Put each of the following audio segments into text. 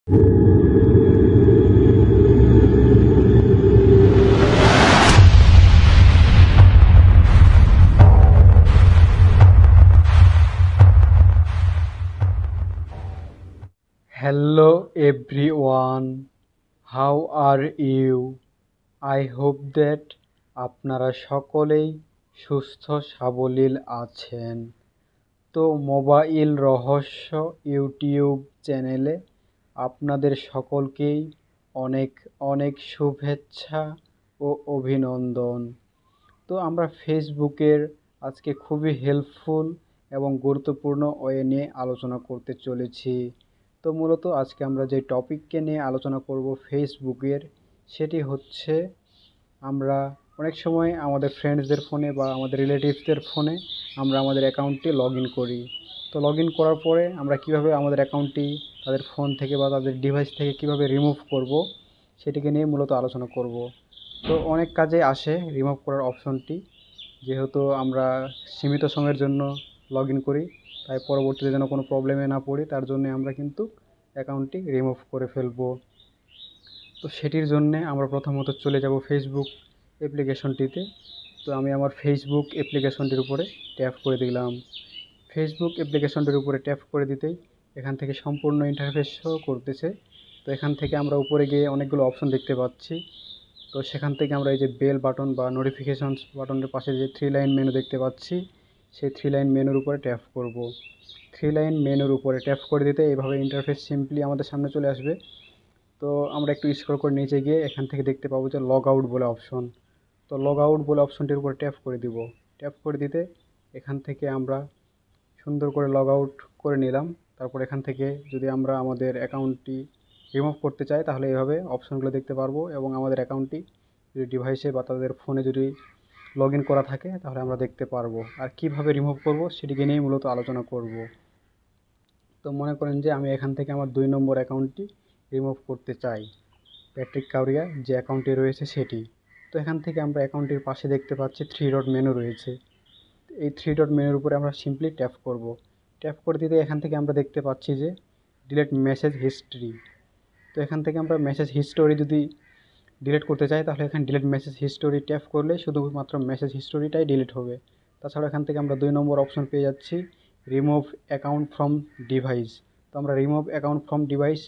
Hello everyone, how are you? I hope that আপনারা সকলেই সুস্থ সাবলীল আছেন। তো মোবাইল রহস্য ইউটিউব চ্যানেলে আপনাদের সকলকেই অনেক অনেক শুভেচ্ছা ও অভিনন্দন। তো আমরা ফেসবুকের আজকে খুবই হেল্পফুল এবং গুরুত্বপূর্ণ ওয়ে নিয়ে আলোচনা করতে চলেছি। তো মূলত আজকে আমরা যে টপিককে নিয়ে আলোচনা করব ফেসবুকের, সেটি হচ্ছে আমরা অনেক সময় আমাদের ফ্রেন্ডসদের ফোনে বা আমাদের রিলেটিভসদের ফোনে আমরা আমাদের অ্যাকাউন্টটি লগ ইন করি। তো লগ ইন করার পরে আমরা কীভাবে আমাদের অ্যাকাউন্টটি তাদের ফোন থেকে বা তাদের ডিভাইস থেকে কীভাবে রিমুভ করব, সেটিকে নিয়ে মূলত আলোচনা করব। তো অনেক কাজে আসে রিমুভ করার অপশনটি, যেহেতু আমরা সীমিত সময়ের জন্য লগ ইন করি, তাই পরবর্তীতে যেন কোনো প্রবলেমে না পড়ি তার জন্য আমরা কিন্তু অ্যাকাউন্টটি রিমুভ করে ফেলব। তো সেটির জন্যে আমরা প্রথমত চলে যাব ফেসবুক অ্যাপ্লিকেশনটিতে। তো আমি আমার ফেসবুক অ্যাপ্লিকেশনটির উপরে ট্যাপ করে দিলাম। ফেসবুক অ্যাপ্লিকেশনটির উপরে ট্যাপ করে দিতেই এখান থেকে সম্পূর্ণ ইন্টারফেস শো করতেছে। তো এখান থেকে আমরা উপরে গিয়ে অনেকগুলো অপশন দেখতে পাচ্ছি। তো সেখান থেকে আমরা এই যে বেল বাটন বা নোটিফিকেশনস বাটনের পাশে যে 3 লাইন মেনু দেখতে পাচ্ছি, সেই 3 লাইন মেনুর উপরে ট্যাপ করব। 3 লাইন মেনুর উপরে ট্যাপ করে দিতে এইভাবে ইন্টারফেস সিম্পলি আমাদের সামনে চলে আসবে। তো আমরা একটু স্ক্রল করে নিচে গিয়ে এখান থেকে দেখতে পাবো যে লগ আউট বলে অপশন। তো লগ আউট বলে অপশনটির উপর ট্যাপ করে দিব। ট্যাপ করে দিতে এখান থেকে আমরা সুন্দর করে লগ আউট করে নিলাম। তারপর এখান থেকে যদি আমরা আমাদের অ্যাকাউন্টটি রিমুভ করতে চাই তাহলে এইভাবে অপশনগুলো দেখতে পারবো, এবং আমাদের অ্যাকাউন্টটি যদি ডিভাইসে বা তাদের ফোনে যদি লগ ইন করা থাকে তাহলে আমরা দেখতে পারবো। আর কিভাবে রিমুভ করব সেটিকে নিয়েই মূলত আলোচনা করব। তো মনে করেন যে আমি এখান থেকে আমার 2 নম্বর অ্যাকাউন্টটি রিমুভ করতে চাই, প্যাট্রিক কাউরিয়া যে অ্যাকাউন্টটি রয়েছে সেটি। তো এখান থেকে আমরা অ্যাকাউন্টটির পাশে দেখতে পাচ্ছি 3 ডট মেনু রয়েছে। এই 3 ডট মেনুর উপরে আমরা সিম্পলি ট্যাপ করব। ট্যাপ করে দিতে এখান থেকে আমরা দেখতে পাচ্ছি যে ডিলিট মেসেজ হিস্ট্রি। তো এখান থেকে আমরা মেসেজ হিস্টোরি যদি ডিলিট করতে চাই তাহলে এখানে ডিলিট মেসেজ হিস্টোরি ট্যাপ করলে শুধুমাত্র মেসেজ হিস্টোরিটাই ডিলিট হবে। তাছাড়া এখান থেকে আমরা 2 নম্বর অপশন পেয়ে যাচ্ছি রিমুভ অ্যাকাউন্ট ফ্রম ডিভাইস। তো আমরা রিমুভ অ্যাকাউন্ট ফ্রম ডিভাইস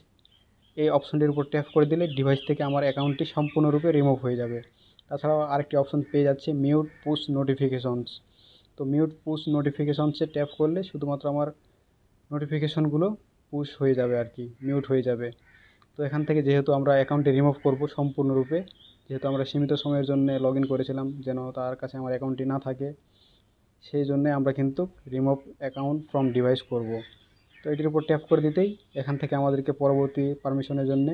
এই অপশনটির উপর ট্যাপ করে দিলে ডিভাইস থেকে আমার অ্যাকাউন্টটি সম্পূর্ণরূপে রিমুভ হয়ে যাবে। তাছাড়াও আরেকটি অপশন পেয়ে যাচ্ছে মিউট পুশ নোটিফিকেশনস। তো মিউট পুশ নোটিফিকেশনসে ট্যাপ করলে শুধুমাত্র আমার নোটিফিকেশনগুলো পুশ হয়ে যাবে আর কি, মিউট হয়ে যাবে। তো এখান থেকে যেহেতু আমরা অ্যাকাউন্টটি রিমুভ করব সম্পূর্ণরূপে, যেহেতু আমরা সীমিত সময়ের জন্য লগ ইন করেছিলাম যেন তার কাছে আমার অ্যাকাউন্টটি না থাকে, সেই জন্যে আমরা কিন্তু রিমুভ অ্যাকাউন্ট ফ্রম ডিভাইস করব। তো এটির উপর ট্যাপ করে দিতেই এখান থেকে আমাদেরকে পরবর্তী পারমিশনের জন্য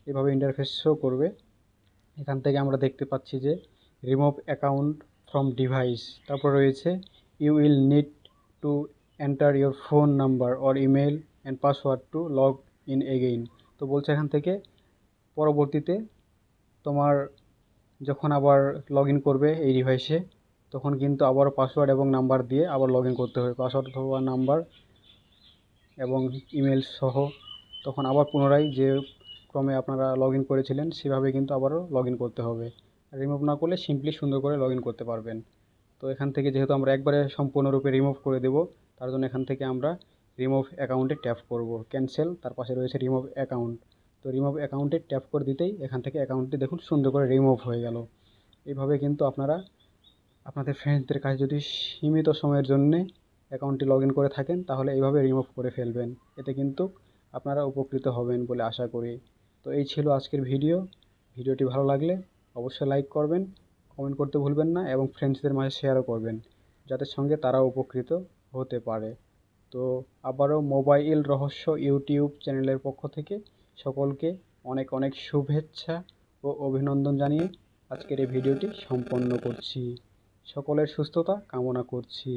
এভাবে ইন্টারফেস শো করবে। এখান থেকে আমরা দেখতে পাচ্ছি যে রিমুভ অ্যাকাউন্ট ফ্রম ডিভাইস, তারপর রয়েছে you will need to enter your phone number or email and password to log in again. তো বলছে এখান থেকে পরবর্তীতে তোমার যখন আবার লগ ইন করবে এই ডিভাইসে তখন কিন্তু আবারও পাসওয়ার্ড এবং নাম্বার দিয়ে আবার লগ ইন করতে হবে। পাসওয়ার্ড অথবা নাম্বার এবং ইমেল সহ তখন আবার পুনরায় যে ক্রমে আপনারা লগ ইন করেছিলেন সেভাবে কিন্তু আবারও লগ ইন করতে হবে। রিমুভ না করলে সিম্পলি সুন্দর করে লগ ইন করতে পারবেন। তো এখান থেকে যেহেতু আমরা একবারে সম্পূর্ণরূপে রিমুভ করে দেব, তার জন্য এখান থেকে আমরা রিমুভ অ্যাকাউন্টে ট্যাপ করব। ক্যান্সেল, তার পাশে রয়েছে রিমুভ অ্যাকাউন্ট। তো রিমুভ অ্যাকাউন্টে ট্যাপ করে দিতেই এখান থেকে অ্যাকাউন্টটি দেখুন সুন্দর করে রিমুভ হয়ে গেল। এইভাবে কিন্তু আপনারা আপনাদের ফ্রেন্ডসদের কাছে যদি সীমিত সময়ের জন্যে অ্যাকাউন্টটি লগ ইন করে থাকেন তাহলে এইভাবে রিমুভ করে ফেলবেন। এতে কিন্তু আপনারা উপকৃত হবেন বলে আশা করি। তো এই ছিল আজকের ভিডিও। ভিডিওটি ভালো লাগলে অবশ্যই লাইক করবেন, কমেন্ট করতে ভুলবেন না এবং ফ্রেন্ডসদের মাঝে শেয়ারও করবেন যাদের সঙ্গে তারাও উপকৃত হতে পারে। তো আবারও মোবাইল রহস্য ইউটিউব চ্যানেলের পক্ষ থেকে সকলকে অনেক অনেক শুভেচ্ছা ও অভিনন্দন জানিয়ে আজকের এই ভিডিওটি সম্পন্ন করছি। সকলের সুস্থতা কামনা করছি।